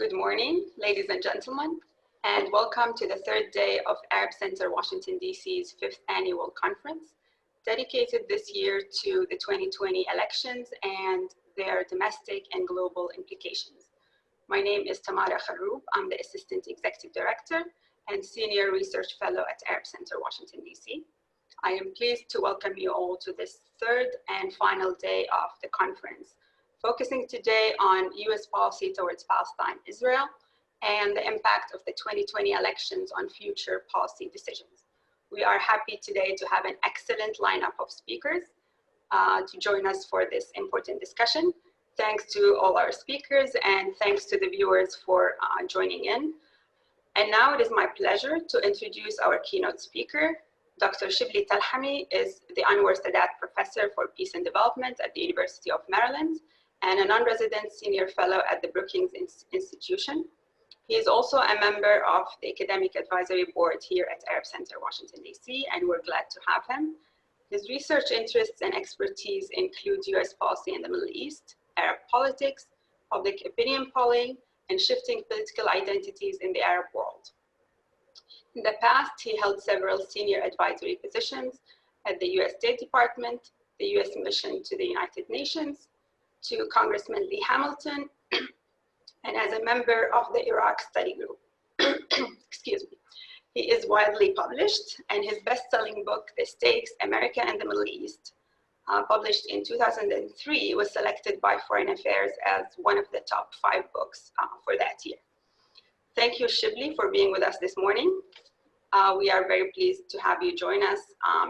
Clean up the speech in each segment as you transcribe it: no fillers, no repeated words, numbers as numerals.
Good morning, ladies and gentlemen, and welcome to the third day of Arab Center Washington, D.C.'s fifth annual conference, dedicated this year to the 2020 elections and their domestic and global implications. My name is Tamara Kharroub. I'm the Assistant Executive Director and Senior Research Fellow at Arab Center Washington, D.C. I am pleased to welcome you all to this third and final day of the conference, focusing today on U.S. policy towards Palestine, Israel, and the impact of the 2020 elections on future policy decisions. We are happy today to have an excellent lineup of speakers to join us for this important discussion. Thanks to all our speakers and thanks to the viewers for joining in. And now it is my pleasure to introduce our keynote speaker. Dr. Shibley Telhami is the Anwar Sadat Professor for Peace and Development at the University of Maryland and a non-resident senior fellow at the Brookings Institution. He is also a member of the Academic Advisory Board here at Arab Center Washington, D.C., and we're glad to have him. His research interests and expertise include U.S. policy in the Middle East, Arab politics, public opinion polling, and shifting political identities in the Arab world. In the past, he held several senior advisory positions at the U.S. State Department, the U.S. Mission to the United Nations, to Congressman Lee Hamilton, and as a member of the Iraq Study Group. Excuse me. He is widely published, and his best-selling book, The Stakes, America and the Middle East, published in 2003, was selected by Foreign Affairs as one of the top 5 books for that year. Thank you, Shibley, for being with us this morning. We are very pleased to have you join us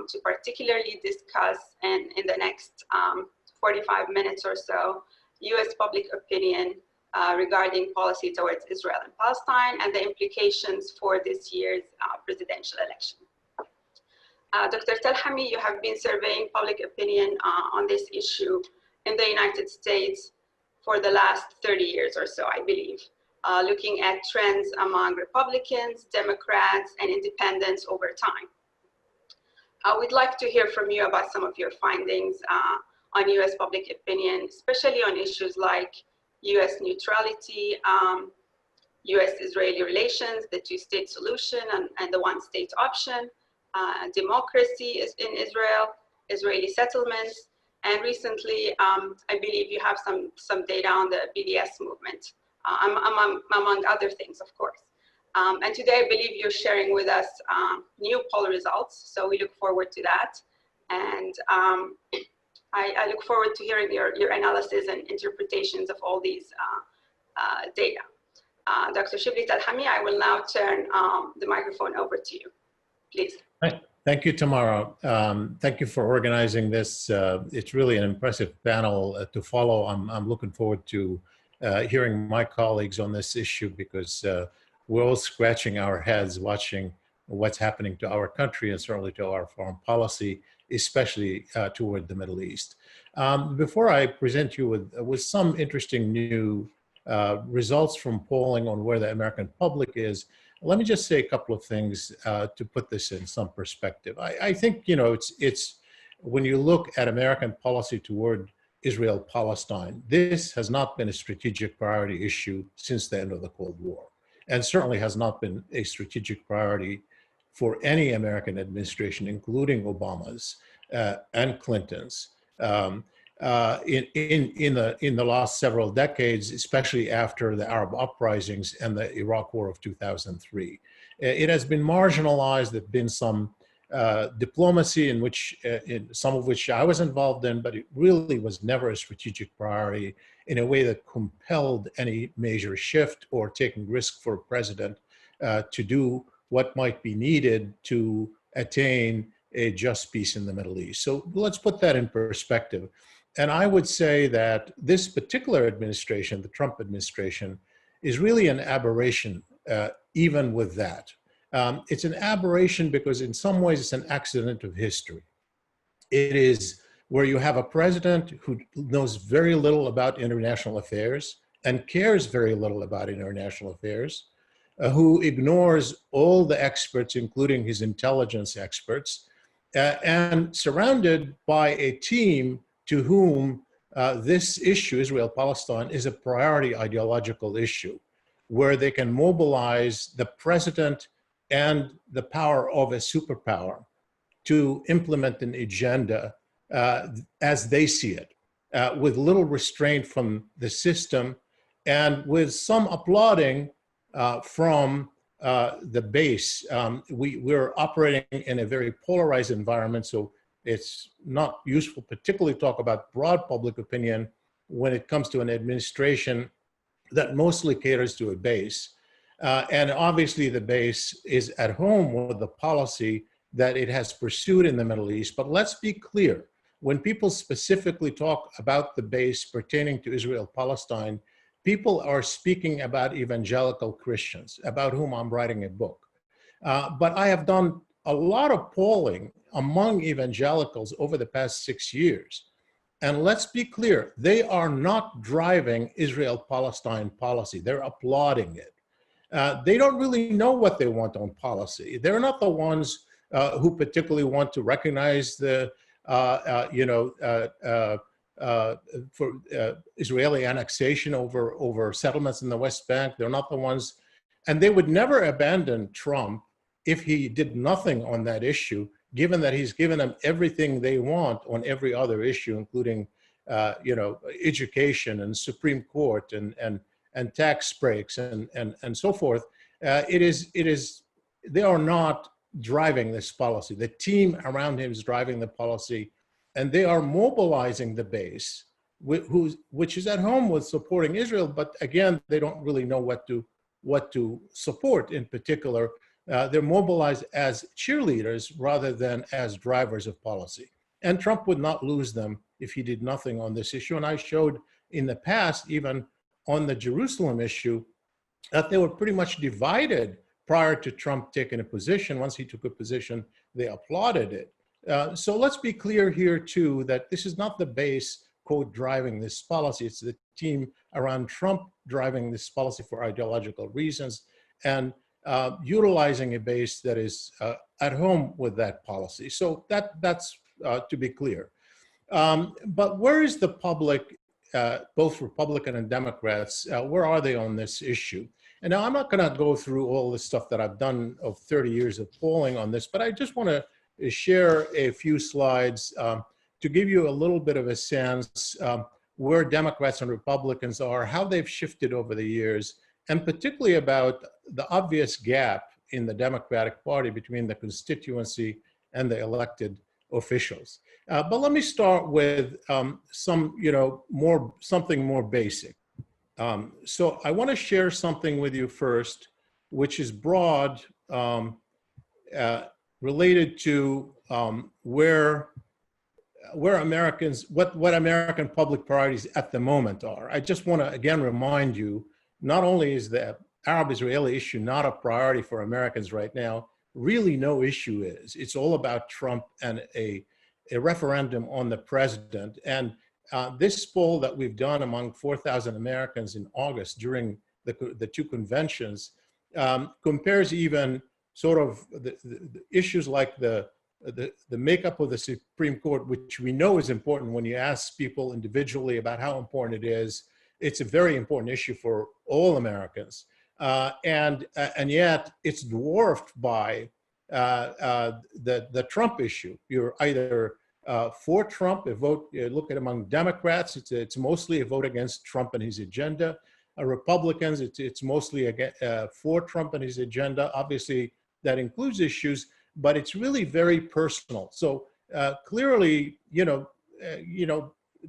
to particularly discuss in the next 45 minutes or so, U.S. public opinion regarding policy towards Israel and Palestine and the implications for this year's presidential election. Dr. Telhami, you have been surveying public opinion on this issue in the United States for the last 30 years or so, I believe, looking at trends among Republicans, Democrats, and independents over time. We'd like to hear from you about some of your findings on U.S. public opinion, especially on issues like U.S. neutrality, U.S.-Israeli relations, the two-state solution and the one-state option, democracy in Israel, Israeli settlements, and recently, I believe you have some data on the BDS movement, among other things, of course. And today, I believe you're sharing with us new poll results, so we look forward to that. And I look forward to hearing your analysis and interpretations of all these data. Dr. Shibley Telhami, I will now turn the microphone over to you, please. Thank you, Tamara. Thank you for organizing this. It's really an impressive panel to follow. I'm looking forward to hearing my colleagues on this issue because we're all scratching our heads watching what's happening to our country and certainly to our foreign policy, especially toward the Middle East. Before I present you with some interesting new results from polling on where the American public is, let me just say a couple of things to put this in some perspective. I think, you know, it's when you look at American policy toward Israel-Palestine, this has not been a strategic priority issue since the end of the Cold War, and certainly has not been a strategic priority for any American administration, including Obama's and Clinton's, in the last several decades, especially after the Arab uprisings and the Iraq War of 2003. It has been marginalized. There've been some diplomacy some of which I was involved in, but it really was never a strategic priority in a way that compelled any major shift or taking risk for a president to do what might be needed to attain a just peace in the Middle East. So let's put that in perspective. And I would say that this particular administration, the Trump administration, is really an aberration, even with that. It's an aberration because in some ways it's an accident of history. It is where you have a president who knows very little about international affairs and cares very little about international affairs, who ignores all the experts, including his intelligence experts, and surrounded by a team to whom this issue, Israel-Palestine, is a priority ideological issue. where they can mobilize the president and the power of a superpower to implement an agenda as they see it, with little restraint from the system and with some applauding from the base. We're operating in a very polarized environment, so it's not useful particularly to talk about broad public opinion when it comes to an administration that mostly caters to a base. And obviously the base is at home with the policy that it has pursued in the Middle East. But let's be clear, when people specifically talk about the base pertaining to Israel-Palestine, people are speaking about evangelical Christians, about whom I'm writing a book. But I have done a lot of polling among evangelicals over the past 6 years. And let's be clear, they are not driving Israel-Palestine policy. They're applauding it. They don't really know what they want on policy. They're not the ones who particularly want to recognize the, for Israeli annexation over settlements in the West Bank. They're not the ones, and they would never abandon Trump if he did nothing on that issue, given that he's given them everything they want on every other issue, including, education and Supreme Court and tax breaks and so forth. They are not driving this policy. The team around him is driving the policy, and they are mobilizing the base, which is at home with supporting Israel. But again, they don't really know what to support in particular. They're mobilized as cheerleaders rather than as drivers of policy. And Trump would not lose them if he did nothing on this issue. And I showed in the past, even on the Jerusalem issue, that they were pretty much divided prior to Trump taking a position. Once he took a position, they applauded it. So let's be clear here too, that this is not the base, quote, driving this policy. It's the team around Trump driving this policy for ideological reasons and utilizing a base that is at home with that policy. So that's to be clear. But where is the public, both Republican and Democrats, where are they on this issue? And now I'm not going to go through all the stuff that I've done of 30 years of polling on this, but I just want to share a few slides to give you a little bit of a sense where Democrats and Republicans are, how they've shifted over the years, and particularly about the obvious gap in the Democratic Party between the constituency and the elected officials. But let me start with something more basic. So I want to share something with you first, which is broad, related to where Americans, what American public priorities at the moment are. I just want to again remind you, not only is the Arab-Israeli issue not a priority for Americans right now, really no issue is. It's all about Trump and a referendum on the president. And this poll that we've done among 4,000 Americans in August during the two conventions compares even sort of the issues like the makeup of the Supreme Court, which we know is important when you ask people individually about how important it is. It's a very important issue for all Americans. And yet it's dwarfed by the Trump issue. You're either for Trump, a vote, look at among Democrats, it's mostly a vote against Trump and his agenda. Republicans, it's mostly for Trump and his agenda. Obviously, that includes issues, but it's really very personal. So clearly,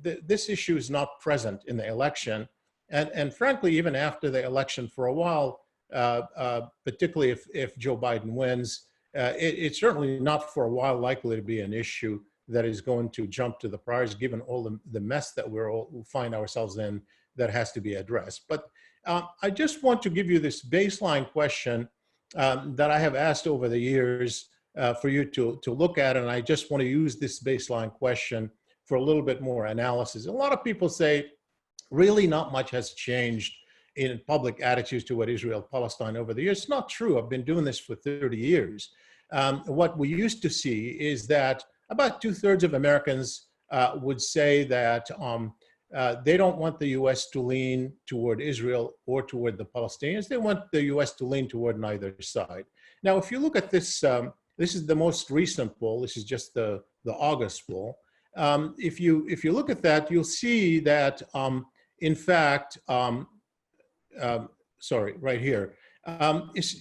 this issue is not present in the election. And frankly, even after the election for a while, particularly if Joe Biden wins, it's certainly not for a while likely to be an issue that is going to jump to the priors, given all the mess that we'll find ourselves in that has to be addressed. But I just want to give you this baseline question that I have asked over the years for you to look at, and I just want to use this baseline question for a little bit more analysis. A lot of people say, really not much has changed in public attitudes toward Israel-Palestine over the years. It's not true. I've been doing this for 30 years. What we used to see is that about 2/3 of Americans would say that They don't want the U.S. to lean toward Israel or toward the Palestinians. They want the U.S. to lean toward neither side. Now, if you look at this, this is the most recent poll. This is just the August poll. If you look at that, you'll see that, in fact, sorry, right here,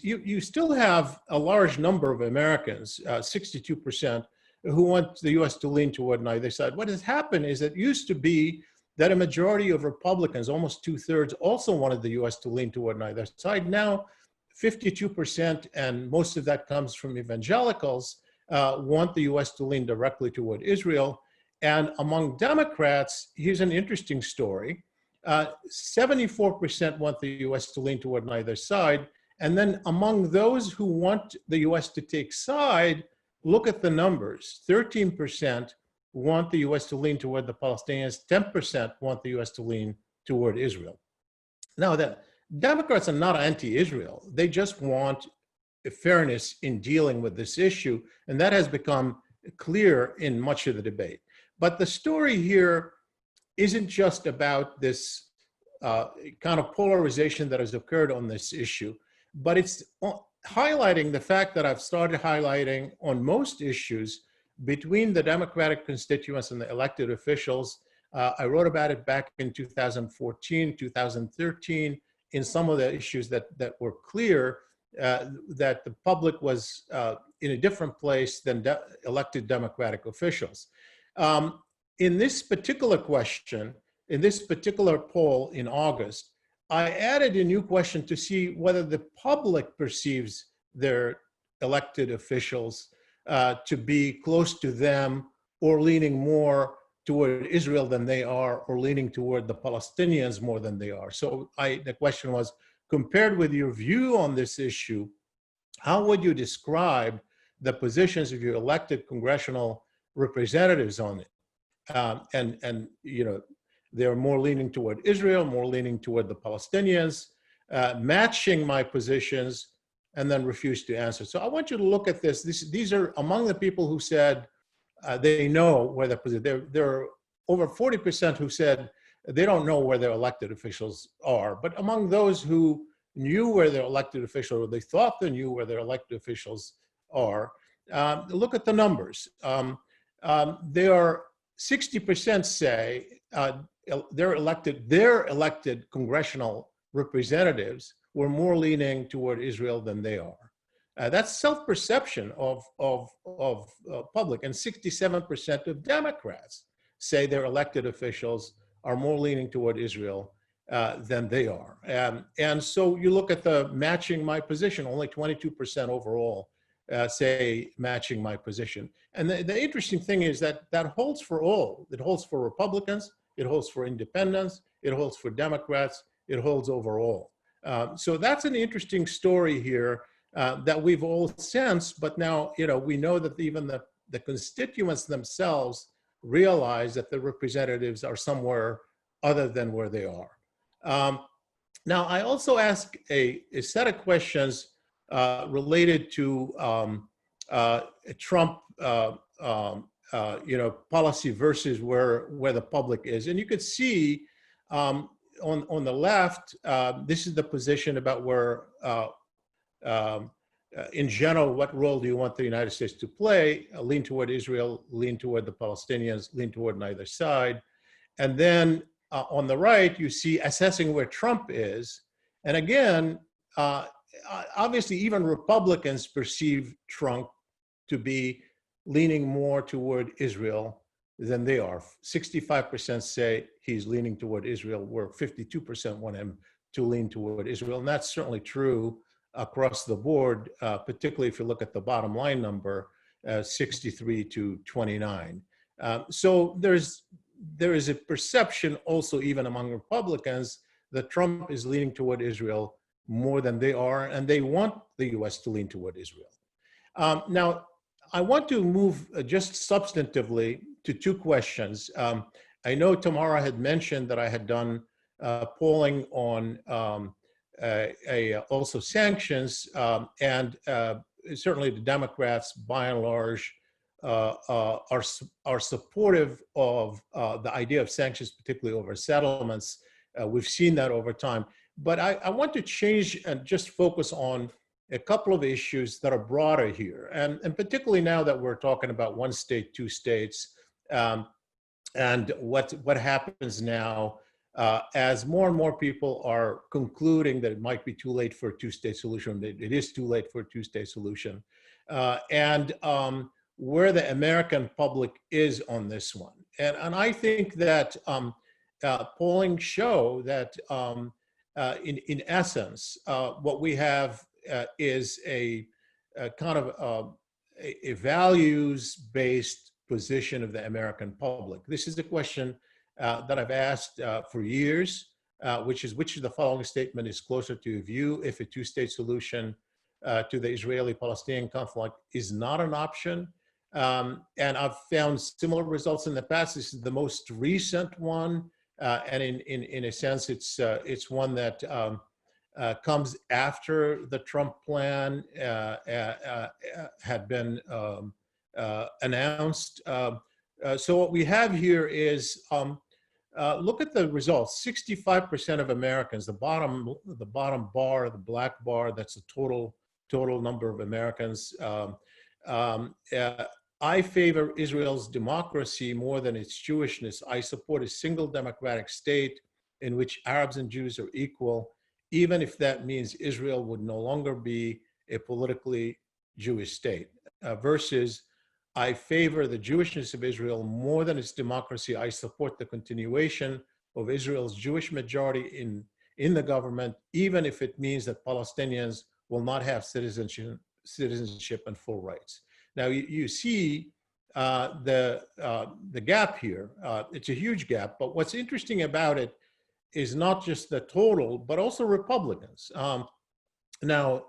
you still have a large number of Americans, 62%, who want the U.S. to lean toward neither side. What has happened is it used to be that a majority of Republicans, almost 2/3, also wanted the U.S. to lean toward neither side. Now, 52%, and most of that comes from evangelicals, want the U.S. to lean directly toward Israel. And among Democrats, here's an interesting story. 74% want the U.S. to lean toward neither side. And then among those who want the U.S. to take side, look at the numbers. 13% want the U.S. to lean toward the Palestinians. 10% want the U.S. to lean toward Israel. Now, the Democrats are not anti-Israel. They just want fairness in dealing with this issue. And that has become clear in much of the debate. But the story here isn't just about this kind of polarization that has occurred on this issue, but it's highlighting the fact that I've started highlighting on most issues between the Democratic constituents and the elected officials. I wrote about it back in 2014, 2013, in some of the issues that were clear that the public was in a different place than elected Democratic officials. In this particular question, in this particular poll in August, I added a new question to see whether the public perceives their elected officials to be close to them or leaning more toward Israel than they are, or leaning toward the Palestinians more than they are. So the question was, compared with your view on this issue, how would you describe the positions of your elected congressional representatives on it? And you know, they're more leaning toward Israel, more leaning toward the Palestinians, matching my positions, and then refuse to answer. So I want you to look at this. These are among the people who said they know where their position. There are over 40% who said they don't know where their elected officials are. But among those who knew where their elected officials, or they thought they knew where their elected officials are, look at the numbers. There are 60% say their elected congressional representatives were more leaning toward Israel than they are. That's self-perception of public, and 67% of Democrats say their elected officials are more leaning toward Israel than they are. And so you look at the matching my position, only 22% overall say matching my position. And the interesting thing is that that holds for all. It holds for Republicans, it holds for independents, it holds for Democrats, it holds overall. So that's an interesting story here that we've all sensed, but now, you know, we know that even the constituents themselves realize that the representatives are somewhere other than where they are. Now, I also asked a set of questions related to Trump, you know, policy versus where the public is. And you could see on the left, this is the position about where, in general, what role do you want the United States to play? Lean toward Israel, lean toward the Palestinians, lean toward neither side. And then on the right, you see assessing where Trump is. And again, obviously, even Republicans perceive Trump to be leaning more toward Israel than they are. 65% say he's leaning toward Israel, where 52% want him to lean toward Israel. And that's certainly true across the board, particularly if you look at the bottom line number, 63 to 29. So there is a perception also even among Republicans that Trump is leaning toward Israel more than they are, and they want the US to lean toward Israel. Now, I want to move just substantively to two questions. I know Tamara had mentioned that I had done polling on also sanctions, and certainly the Democrats, by and large, are supportive of the idea of sanctions, particularly over settlements. We've seen that over time. But I want to change and just focus on a couple of issues that are broader here. And particularly now that we're talking about one state, two states, and what happens now as more and more people are concluding that it might be too late for a two-state solution, that it is too late for a two-state solution, and where the American public is on this one. And I think that polling show that in essence, what we have is a kind of a values-based position of the American public. This is a question that I've asked for years, which is which of the following statement is closer to a view if a two-state solution to the Israeli-Palestinian conflict is not an option. And I've found similar results in the past. This is the most recent one, and in a sense, it's one that comes after the Trump plan had been announced. So what we have here is, look at the results. 65% of Americans, the bottom bar, the black bar, that's the total number of Americans. I favor Israel's democracy more than its Jewishness. I support a single democratic state in which Arabs and Jews are equal, even if that means Israel would no longer be a politically Jewish state. Versus, I favor the Jewishness of Israel more than its democracy. I support the continuation of Israel's Jewish majority in the government, even if it means that Palestinians will not have citizenship and full rights. Now you see the gap here. It's a huge gap, but what's interesting about it is not just the total, but also Republicans. Now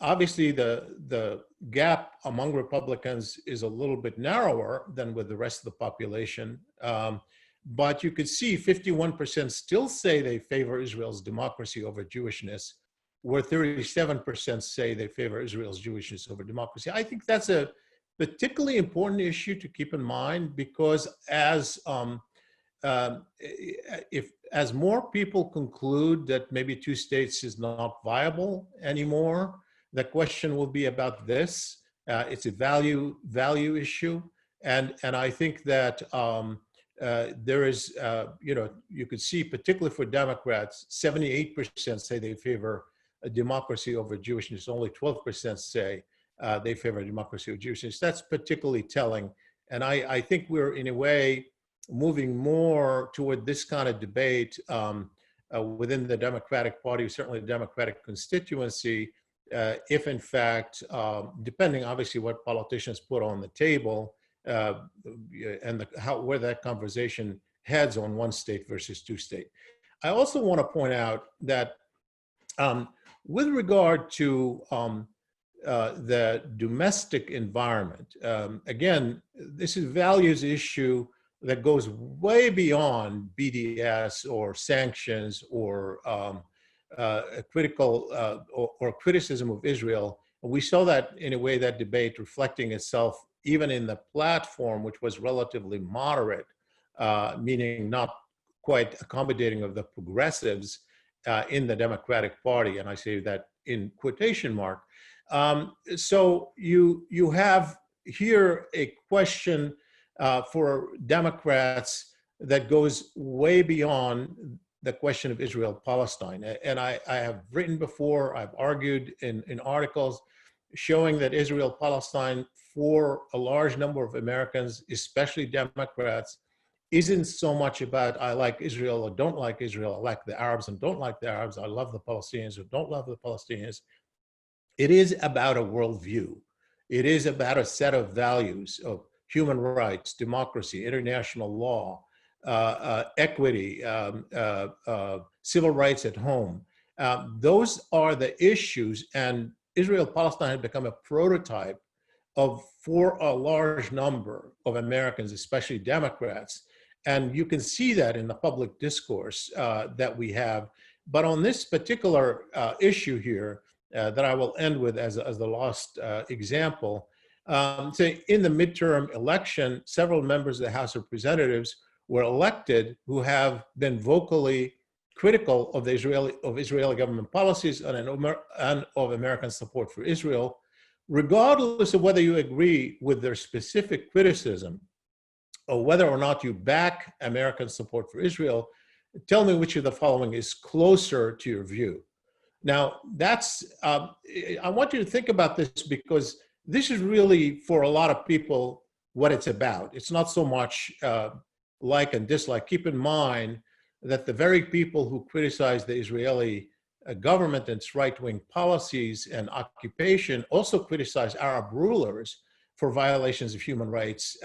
obviously the gap among Republicans is a little bit narrower than with the rest of the population, but you could see 51% still say they favor Israel's democracy over Jewishness, where 37% say they favor Israel's Jewishness over democracy. I think that's a particularly important issue to keep in mind, because as more people conclude that maybe two states is not viable anymore, the question will be about this. It's a value issue, and I think that there is, you could see, particularly for Democrats, 78% say they favor a democracy over Jewishness. Only 12% say they favor democracy over Jewishness. That's particularly telling, and I think we're in a way moving more toward this kind of debate within the Democratic Party, certainly the Democratic constituency, if in fact, depending obviously what politicians put on the table and where that conversation heads on one state versus two state. I also want to point out that with regard to the domestic environment, again, this is a values issue that goes way beyond BDS or sanctions or critical or criticism of Israel. We saw that in a way, that debate reflecting itself even in the platform, which was relatively moderate, meaning not quite accommodating of the progressives in the Democratic Party, and I say that in quotation mark. So you have here a question for Democrats that goes way beyond the question of Israel-Palestine. And I have written before, I've argued in articles showing that Israel-Palestine, for a large number of Americans, especially Democrats, isn't so much about I like Israel or don't like Israel, I like the Arabs and don't like the Arabs, I love the Palestinians or don't love the Palestinians. It is about a worldview. It is about a set of values of human rights, democracy, international law, equity, civil rights at home. Those are the issues, and Israel-Palestine had become a prototype for a large number of Americans, especially Democrats. And you can see that in the public discourse that we have. But on this particular issue here, that I will end with as the last example, So in the midterm election, several members of the House of Representatives were elected who have been vocally critical of the Israeli government policies and of American support for Israel, regardless of whether you agree with their specific criticism or whether or not you back American support for Israel. Tell me which of the following is closer to your view. Now, that's, I want you to think about this, because this is really, for a lot of people, what it's about. It's not so much like and dislike. Keep in mind that the very people who criticize the Israeli government and its right-wing policies and occupation also criticize Arab rulers for violations of human rights.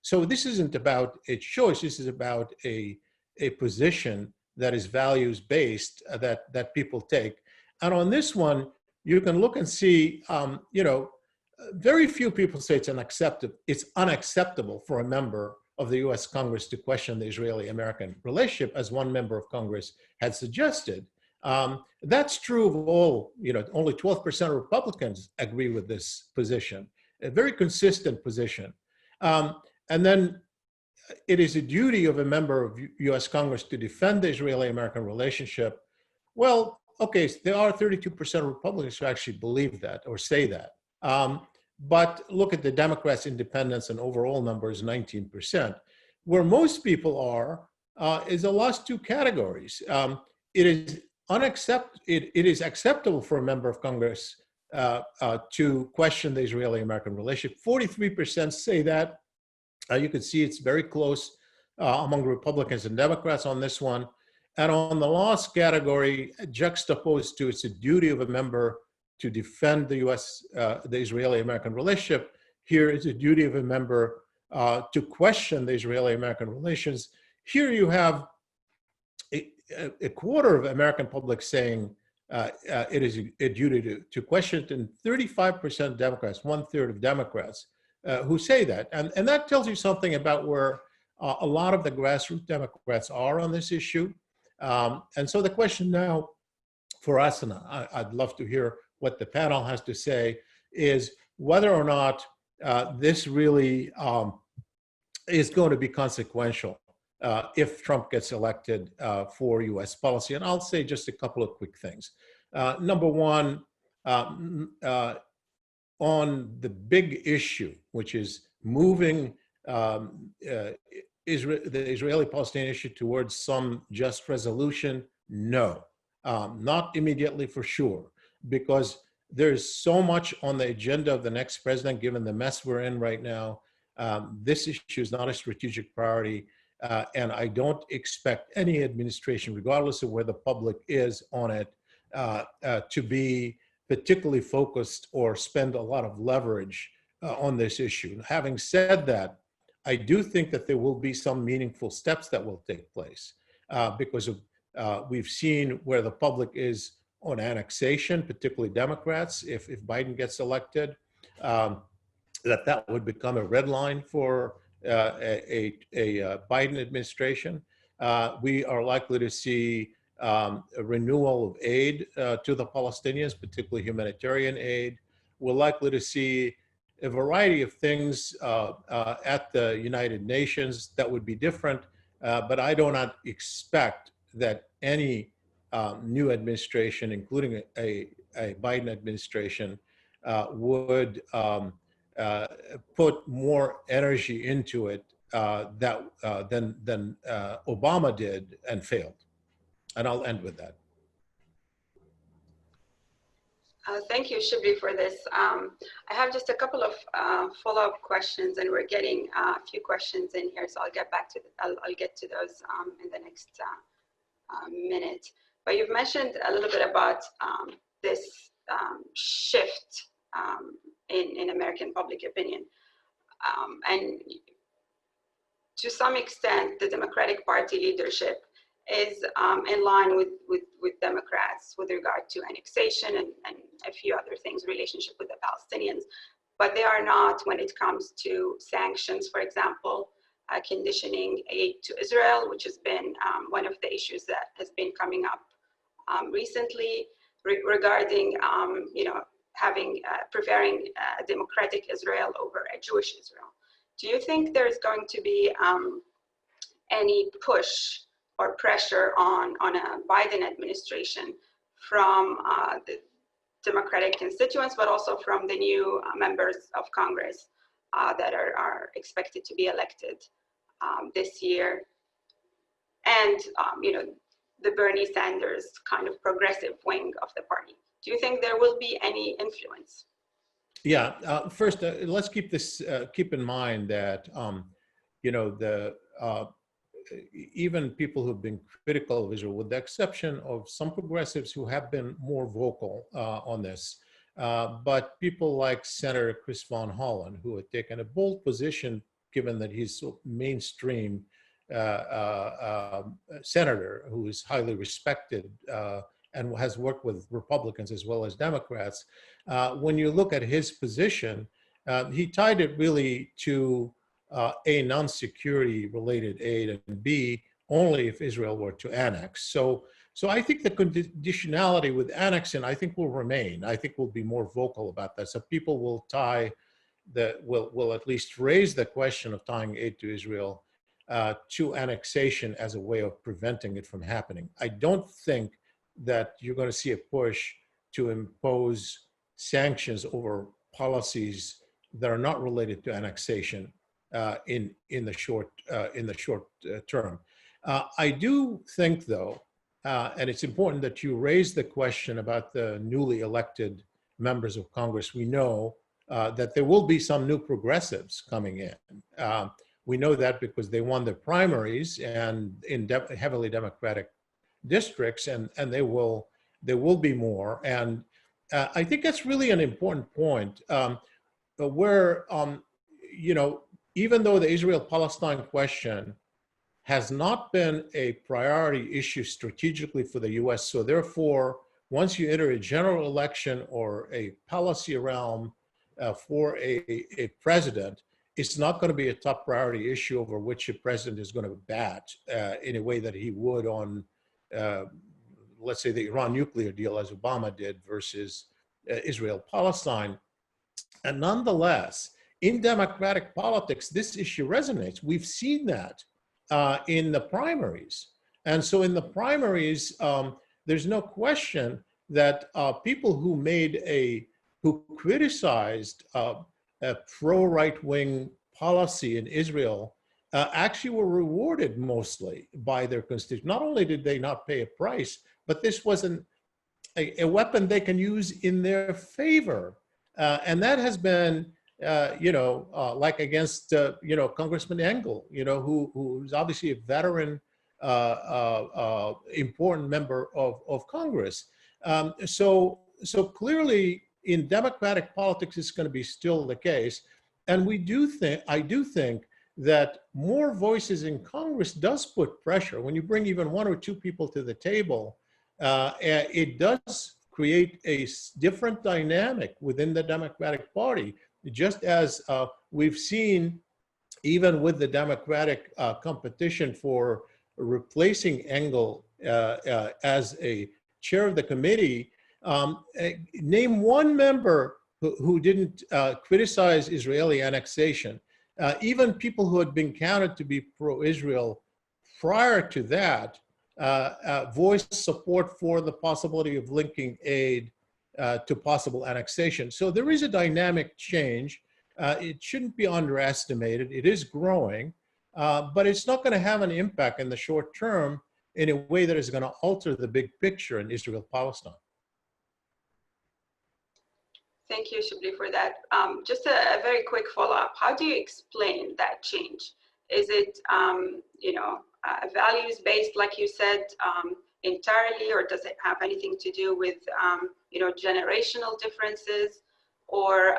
So this isn't about a choice. This is about a position that is values-based that people take. And on this one, you can look and see, very few people say it's unacceptable for a member of the US Congress to question the Israeli-American relationship, as one member of Congress had suggested. That's true of all, only 12% of Republicans agree with this position, a very consistent position. And then it is a duty of a member of US Congress to defend the Israeli-American relationship. Well, okay, there are 32% of Republicans who actually believe that or say that. But look at the Democrats' independents and overall numbers, 19%. Where most people are is the last two categories. It is acceptable for a member of Congress to question the Israeli-American relationship. 43% say that. You can see it's very close among Republicans and Democrats on this one. And on the last category, juxtaposed to it's a duty of a member to defend the Israeli-American relationship, here is a duty of a member to question the Israeli-American relations. Here you have a quarter of American public saying it is a duty to question it, and 35% Democrats, 1/3 of Democrats who say that. And that tells you something about where a lot of the grassroots Democrats are on this issue. And so the question now for us, and I'd love to hear what the panel has to say, is whether or not this really is going to be consequential if Trump gets elected for US policy. And I'll say just a couple of quick things. Number one, on the big issue, which is moving the Israeli-Palestinian issue towards some just resolution, no, not immediately for sure, because there's so much on the agenda of the next president, given the mess we're in right now. This issue is not a strategic priority, and I don't expect any administration, regardless of where the public is on it, to be particularly focused or spend a lot of leverage on this issue. Having said that, I do think that there will be some meaningful steps that will take place because of, we've seen where the public is on annexation, particularly Democrats, if Biden gets elected, that would become a red line for a Biden administration. We are likely to see a renewal of aid to the Palestinians, particularly humanitarian aid. We're likely to see a variety of things at the United Nations that would be different, but I do not expect that any new administration, including a Biden administration, would put more energy into it than Obama did and failed. And I'll end with that. Thank you, Shibley, for this. I have just a couple of follow-up questions, and we're getting a few questions in here, so I'll get back to I'll get to those in the next minute. But you've mentioned a little bit about this shift in American public opinion, and to some extent, the Democratic Party leadership is in line with Democrats with regard to annexation and a few other things, relationship with the Palestinians, but they are not when it comes to sanctions, for example, conditioning aid to Israel, which has been one of the issues that has been coming up recently regarding, preferring a democratic Israel over a Jewish Israel. Do you think there's going to be any push or pressure on a Biden administration from the Democratic constituents, but also from the new members of Congress that are expected to be elected this year, and the Bernie Sanders kind of progressive wing of the party? Do you think there will be any influence? Yeah. First, let's keep in mind that even people who've been critical of Israel, with the exception of some progressives who have been more vocal on this, but people like Senator Chris Von Hollen, who had taken a bold position, given that he's a mainstream senator who is highly respected and has worked with Republicans as well as Democrats. When you look at his position, he tied it really to A, non-security related aid, and B, only if Israel were to annex. So I think the conditionality with annexing, I think, will remain. I think we'll be more vocal about that. So people will will at least raise the question of tying aid to Israel to annexation as a way of preventing it from happening. I don't think that you're going to see a push to impose sanctions over policies that are not related to annexation in the short term. I do think, though, and it's important that you raise the question about the newly elected members of Congress. We know that there will be some new progressives coming in. We know that because they won the primaries and in heavily Democratic districts, and there will be more. And I think that's really an important point, where even though the Israel-Palestine question has not been a priority issue strategically for the U.S., so therefore, once you enter a general election or a policy realm for a president, it's not going to be a top priority issue over which a president is going to bat in a way that he would on, let's say, the Iran nuclear deal, as Obama did, versus Israel-Palestine. And nonetheless, in democratic politics, this issue resonates. We've seen that in the primaries. And so in the primaries, there's no question that people who criticized a pro-right-wing policy in Israel actually were rewarded mostly by their constituents. Not only did they not pay a price, but this wasn't a weapon they can use in their favor. And that has been, like against, Congressman Engel, who's obviously a veteran, important member of Congress. So clearly in democratic politics, it's going to be still the case. And I do think that more voices in Congress does put pressure. When you bring even one or two people to the table, it does create a different dynamic within the Democratic Party, just as we've seen even with the Democratic competition for replacing Engel as a chair of the committee. Name one member who didn't criticize Israeli annexation. Even people who had been counted to be pro-Israel prior to that voiced support for the possibility of linking aid to possible annexation. So there is a dynamic change. It shouldn't be underestimated. It is growing, but it's not going to have an impact in the short term in a way that is going to alter the big picture in Israel-Palestine. Thank you, Shibley, for that. Just a very quick follow-up. How do you explain that change? Is it, values-based, like you said, entirely, or does it have anything to do with, generational differences, or,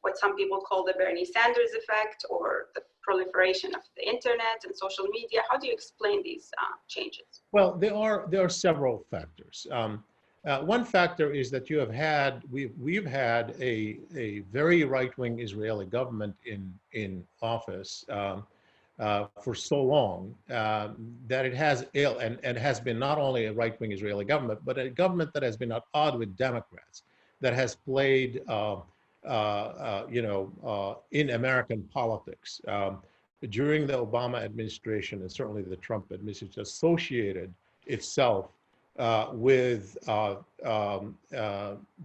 what some people call the Bernie Sanders effect, or the proliferation of the internet and social media? How do you explain these changes? Well, there are several factors. One factor is that we've had a very right-wing Israeli government in office for so long that it has and has been not only a right-wing Israeli government, but a government that has been at odds with Democrats. that has played, in American politics during the Obama administration and certainly the Trump administration, associated itself with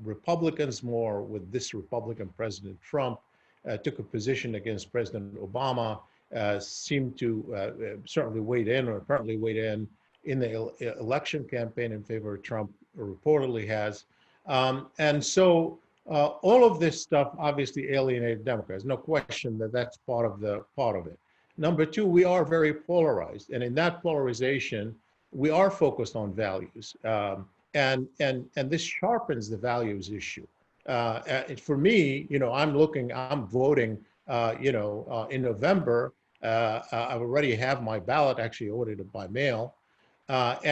Republicans more, with this Republican President Trump, took a position against President Obama, seemed to certainly weighed in, or apparently weighed in the election campaign in favor of Trump, or reportedly has. And so all of this stuff obviously alienated Democrats. No question that that's part of it. Number two, we are very polarized, and in that polarization, we are focused on values, and this sharpens the values issue. For me, I'm voting, in November. I already have my ballot actually ordered by mail, what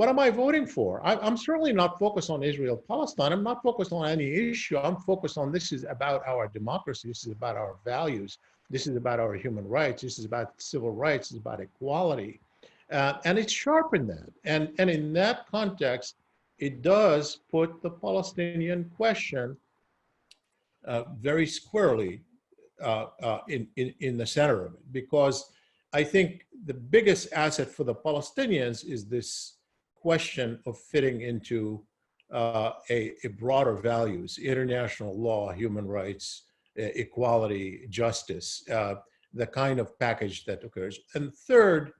am I voting for? I'm certainly not focused on Israel, Palestine. I'm not focused on any issue. I'm focused on, this is about our democracy. This is about our values. This is about our human rights. This is about civil rights. It's about equality. And it's sharpened that. And in that context, it does put the Palestinian question very squarely in the center of it, because I think the biggest asset for the Palestinians is this question of fitting into a broader values: international law, human rights, equality, justice, the kind of package that occurs. And third,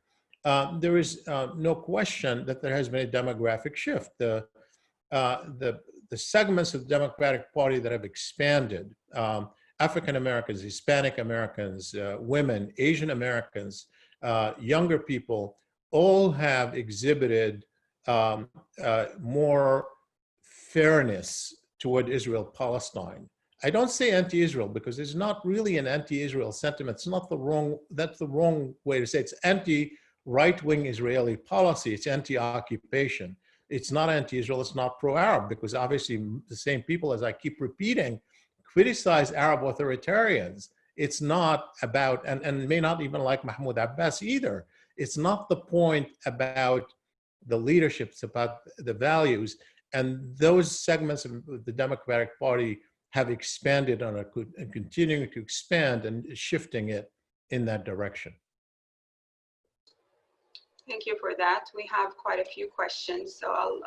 there is no question that there has been a demographic shift. The segments of the Democratic Party that have expanded, African Americans, Hispanic Americans, women, Asian Americans, younger people, all have exhibited more fairness toward Israel-Palestine. I don't say anti-Israel because there's not really an anti-Israel sentiment. It's not that's the wrong way to say it. It's anti-right-wing Israeli policy. It's anti-occupation. It's not anti-Israel. It's not pro-Arab, because obviously the same people, as I keep repeating, criticize Arab authoritarians. It's not about, and may not even like Mahmoud Abbas either. It's not the point about the leadership, it's about the values. And those segments of the Democratic Party have expanded and continuing to expand and shifting it in that direction. Thank you for that. We have quite a few questions, so I'll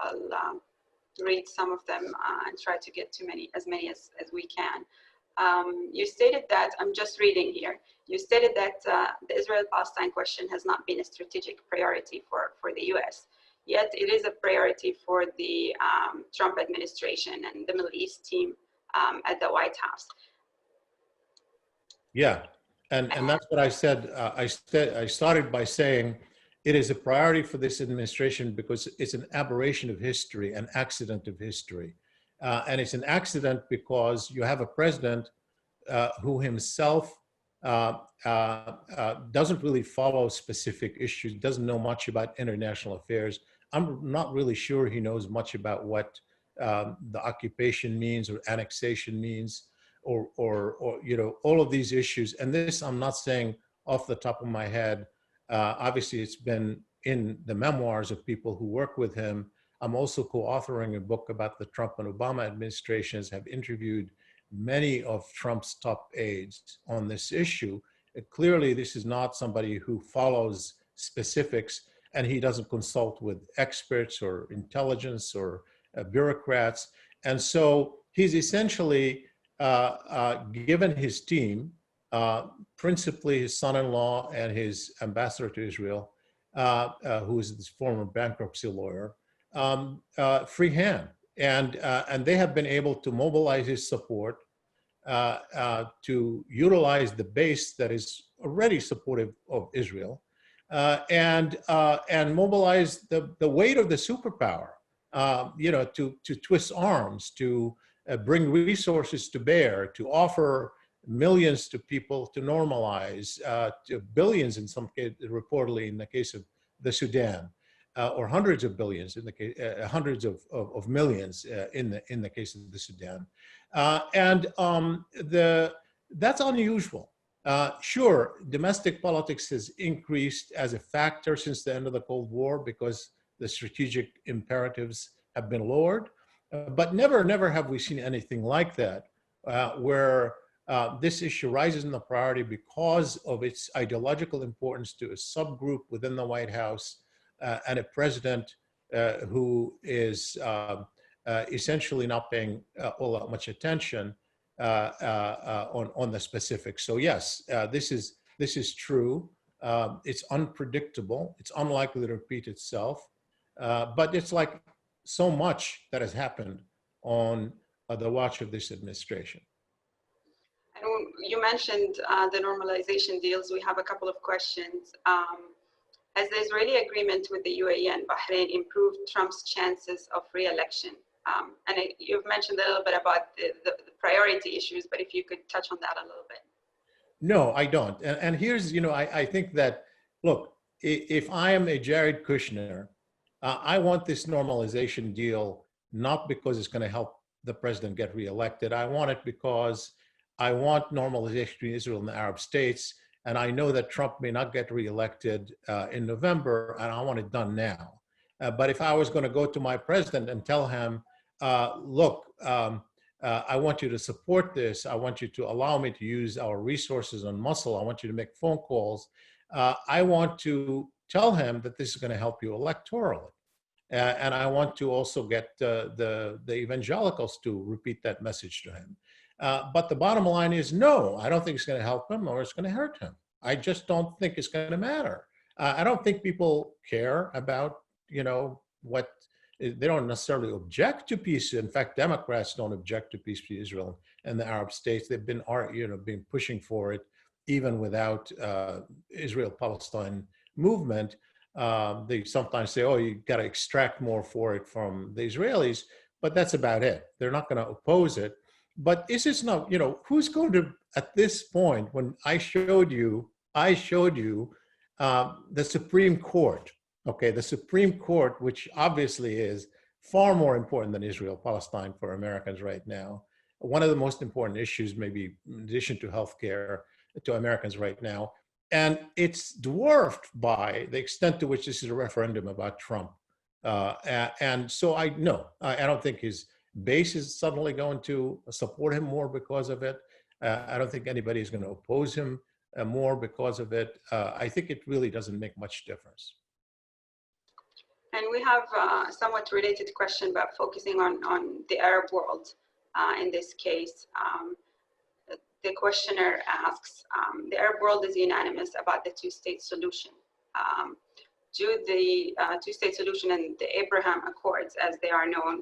read some of them and try to get to as many as we can. You stated that, I'm just reading here, you stated that the Israel-Palestine question has not been a strategic priority for the US, yet it is a priority for the Trump administration and the Middle East team at the White House. Yeah, and that's what I said. I started by saying it is a priority for this administration because it's an aberration of history, an accident of history. And it's an accident because you have a president who himself doesn't really follow specific issues, doesn't know much about international affairs. I'm not really sure he knows much about what the occupation means or annexation means, or all of these issues. And this, I'm not saying off the top of my head. Obviously, it's been in the memoirs of people who work with him. I'm also co-authoring a book about the Trump and Obama administrations, have interviewed many of Trump's top aides on this issue. Clearly, this is not somebody who follows specifics, and he doesn't consult with experts or intelligence or bureaucrats. And so he's essentially given his team, principally his son-in-law and his ambassador to Israel, who is this former bankruptcy lawyer, free hand. And they have been able to mobilize his support, to utilize the base that is already supportive of Israel, and mobilize the weight of the superpower, to twist arms, to bring resources to bear, to offer millions to people to normalize, to billions in some cases, reportedly in the case of the Sudan, or hundreds of billions in the case, hundreds of millions in the case of the Sudan, that's unusual. Sure, domestic politics has increased as a factor since the end of the Cold War because the strategic imperatives have been lowered. But never have we seen anything like that, where this issue rises in the priority because of its ideological importance to a subgroup within the White House and a president who is essentially not paying all that much attention on the specifics. So yes, this is true. It's unpredictable. It's unlikely to repeat itself. But it's like so much that has happened on the watch of this administration. And you mentioned the normalization deals. We have a couple of questions. Has the Israeli agreement with the UAE and Bahrain improved Trump's chances of re-election? And you've mentioned a little bit about the priority issues, but if you could touch on that a little bit. No, I don't. And here's, I think that, look, if I am a Jared Kushner, I want this normalization deal not because it's going to help the president get reelected. I want it because I want normalization between Israel and the Arab states. And I know that Trump may not get reelected in November, and I want it done now. But if I was going to go to my president and tell him, look, I want you to support this. I want you to allow me to use our resources and muscle. I want you to make phone calls. I want to tell him that this is going to help you electorally. And I want to also get the evangelicals to repeat that message to him. But the bottom line is, no, I don't think it's going to help him or it's going to hurt him. I just don't think it's going to matter. I don't think people care about, what they don't necessarily object to peace. In fact, Democrats don't object to peace between Israel and the Arab states. They've been, been pushing for it even without Israel-Palestine movement. They sometimes say, oh, you got to extract more for it from the Israelis, but that's about it. They're not going to oppose it. But this is not, who's going to, at this point, when I showed you the Supreme Court, okay, the Supreme Court, which obviously is far more important than Israel-Palestine for Americans right now. One of the most important issues, maybe in addition to healthcare, to Americans right now. And it's dwarfed by the extent to which this is a referendum about Trump. And so I don't think his base is suddenly going to support him more because of it. I don't think anybody is going to oppose him more because of it. I think it really doesn't make much difference. And we have a somewhat related question about focusing on the Arab world in this case. The questioner asks, the Arab world is unanimous about the two-state solution. Do the two-state solution and the Abraham Accords, as they are known,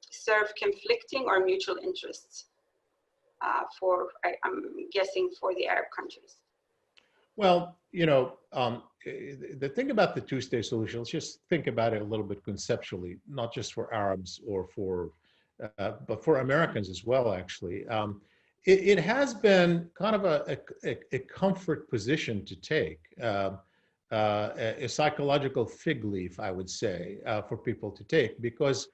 serve conflicting or mutual interests I'm guessing, for the Arab countries? Well, the thing about the two-state solution, let's just think about it a little bit conceptually, not just for Arabs or but for Americans as well, actually. It has been kind of a comfort position to take, a psychological fig leaf, I would say, for people to take, because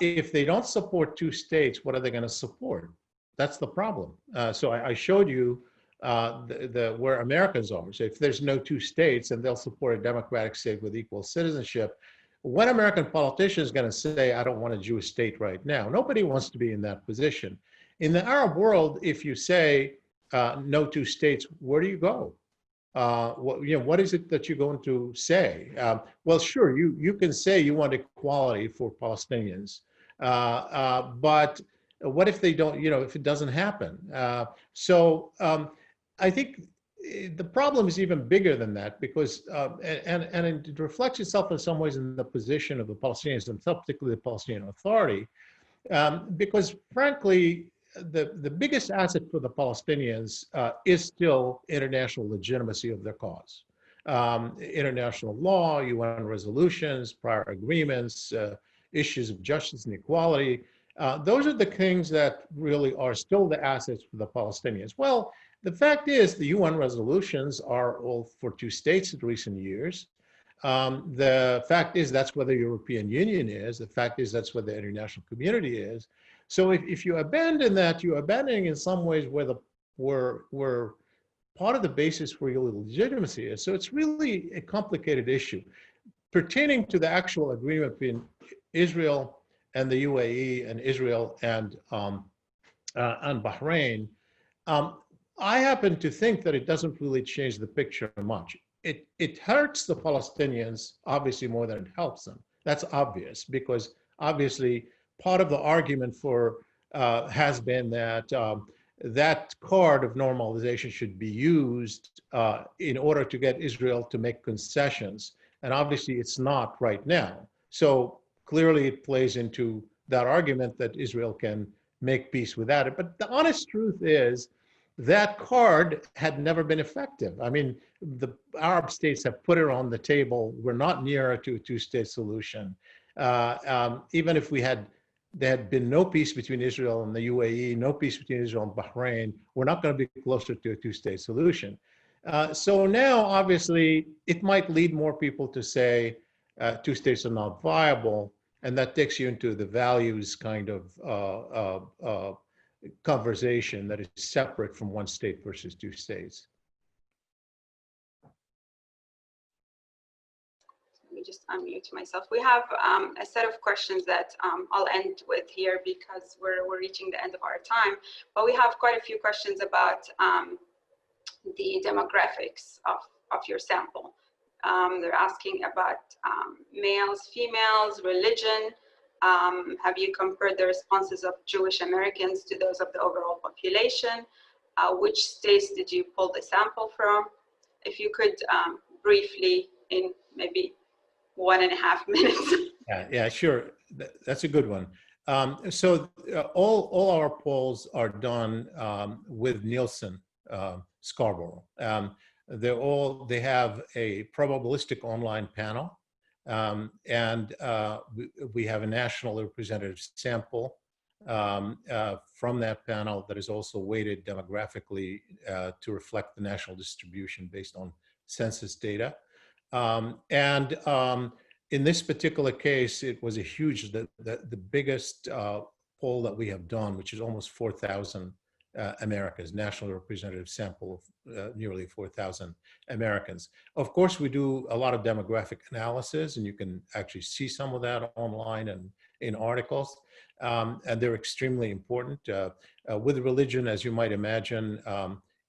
if they don't support two states, what are they going to support? That's the problem. So I showed you where Americans are. So if there's no two states, and they'll support a democratic state with equal citizenship, when American politicians going to say, I don't want a Jewish state right now? Nobody wants to be in that position. In the Arab world, if you say no two states, where do you go? What is it that you're going to say? Well, sure, you can say you want equality for Palestinians, but what if they don't? If it doesn't happen? So I think the problem is even bigger than that, because and it reflects itself in some ways in the position of the Palestinians themselves, particularly the Palestinian Authority, because frankly, the biggest asset for the Palestinians is still international legitimacy of their cause. International law, UN resolutions, prior agreements, issues of justice and equality. Those are the things that really are still the assets for the Palestinians. Well, the fact is the UN resolutions are all for two states in recent years. The fact is that's where the European Union is. The fact is that's where the international community is. So if you abandon that, you're abandoning in some ways where part of the basis for your legitimacy is. So it's really a complicated issue pertaining to the actual agreement between Israel and the UAE and Israel and Bahrain, I happen to think that it doesn't really change the picture much. It hurts the Palestinians obviously more than it helps them. That's obvious, because obviously part of the argument for has been that that card of normalization should be used in order to get Israel to make concessions. And obviously it's not right now. So clearly it plays into that argument that Israel can make peace without it. But the honest truth is that card had never been effective. I mean, the Arab states have put it on the table. We're not nearer to a two-state solution. Even if there had been no peace between Israel and the UAE, no peace between Israel and Bahrain, we're not going to be closer to a two-state solution. So now, obviously, it might lead more people to say two states are not viable, and that takes you into the values kind of conversation that is separate from one state versus two states. Let me just unmute myself. We have a set of questions that I'll end with here because we're reaching the end of our time, but we have quite a few questions about the demographics of your sample. They're asking about males, females, religion. Have you compared the responses of Jewish Americans to those of the overall population? Which states did you pull the sample from? If you could briefly, in maybe 1.5 minutes. Yeah, sure. That's a good one. So all our polls are done with Nielsen Scarborough. They have a probabilistic online panel, and we have a national representative sample from that panel that is also weighted demographically to reflect the national distribution based on census data. In this particular case, it was a huge, the biggest poll that we have done, which is almost 4,000 Americans, national representative sample of nearly 4,000 Americans. Of course, we do a lot of demographic analysis, and you can actually see some of that online and in articles, and they're extremely important. With religion, as you might imagine,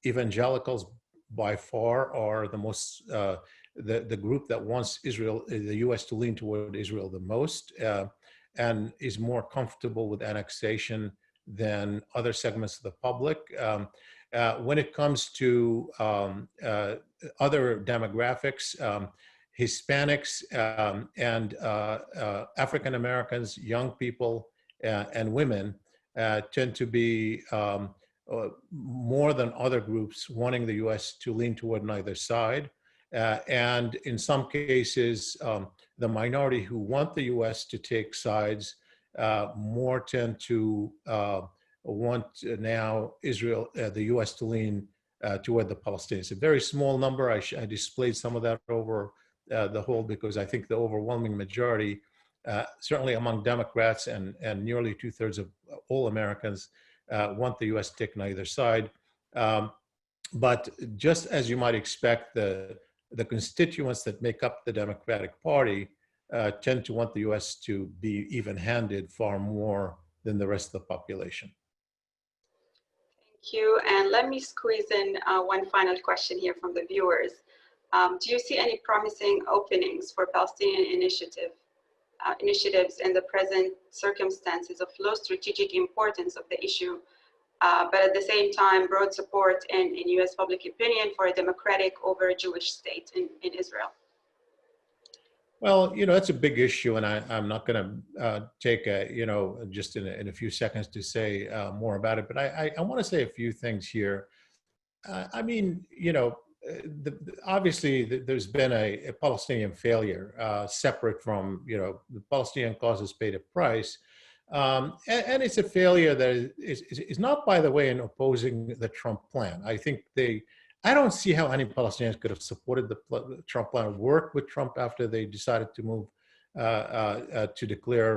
evangelicals by far are the most, the group that wants Israel, the US to lean toward Israel the most, and is more comfortable with annexation than other segments of the public. When it comes to other demographics, Hispanics and African Americans, young people and women tend to be more than other groups wanting the US to lean toward neither side. And in some cases, the minority who want the US to take sides more tend to want now Israel, the US to lean toward the Palestinians. A very small number. I displayed some of that over the whole because I think the overwhelming majority, certainly among Democrats and nearly 2/3 of all Americans, want the US to take neither side. But just as you might expect, the constituents that make up the Democratic Party tend to want the US to be even-handed far more than the rest of the population. Thank you. And let me squeeze in one final question here from the viewers. Do you see any promising openings for Palestinian initiatives in the present circumstances of low strategic importance of the issue, but at the same time, broad support in US public opinion for a democratic over a Jewish state in Israel? Well, that's a big issue, and I'm not going to take just in a few seconds to say more about it. But I want to say a few things here. I mean, obviously there's been a Palestinian failure separate from the Palestinian cause has paid a price, and it's a failure that is not, by the way, in opposing the Trump plan. I don't see how any Palestinians could have supported the Trump plan or worked with Trump after they decided to move to declare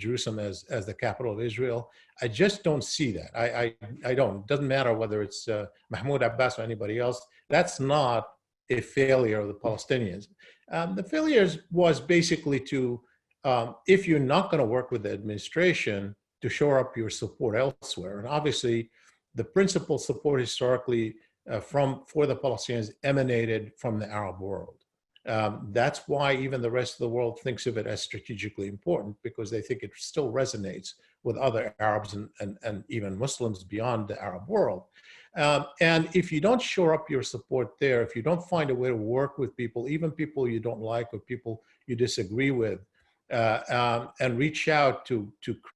Jerusalem as the capital of Israel. I just don't see that. I don't. It doesn't matter whether it's Mahmoud Abbas or anybody else. That's not a failure of the Palestinians. The failure was basically to if you're not going to work with the administration, to shore up your support elsewhere. And obviously, the principal support historically for the Palestinians emanated from the Arab world. That's why even the rest of the world thinks of it as strategically important, because they think it still resonates with other Arabs and even Muslims beyond the Arab world. And if you don't shore up your support there, if you don't find a way to work with people, even people you don't like or people you disagree with, and reach out to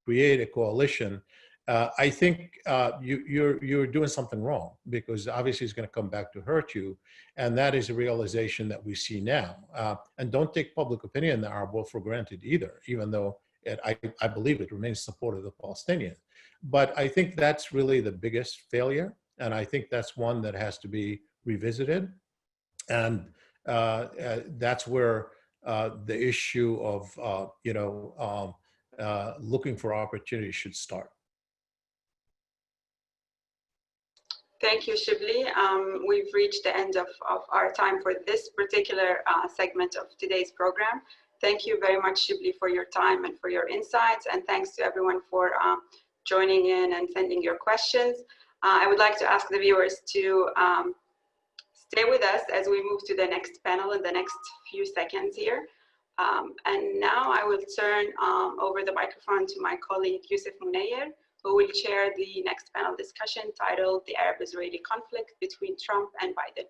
create a coalition, I think you're doing something wrong, because obviously it's going to come back to hurt you, and that is a realization that we see now. And don't take public opinion in the Arab world for granted either, even though I believe it remains supportive of the Palestinians. But I think that's really the biggest failure, and I think that's one that has to be revisited, and that's where the issue of looking for opportunity should start. Thank you, Shibley. We've reached the end of our time for this particular segment of today's program. Thank you very much, Shibley, for your time and for your insights. And thanks to everyone for joining in and sending your questions. I would like to ask the viewers to stay with us as we move to the next panel in the next few seconds here. And now I will turn over the microphone to my colleague, Youssef Munayyer, who will chair the next panel discussion titled The Arab-Israeli Conflict Between Trump and Biden.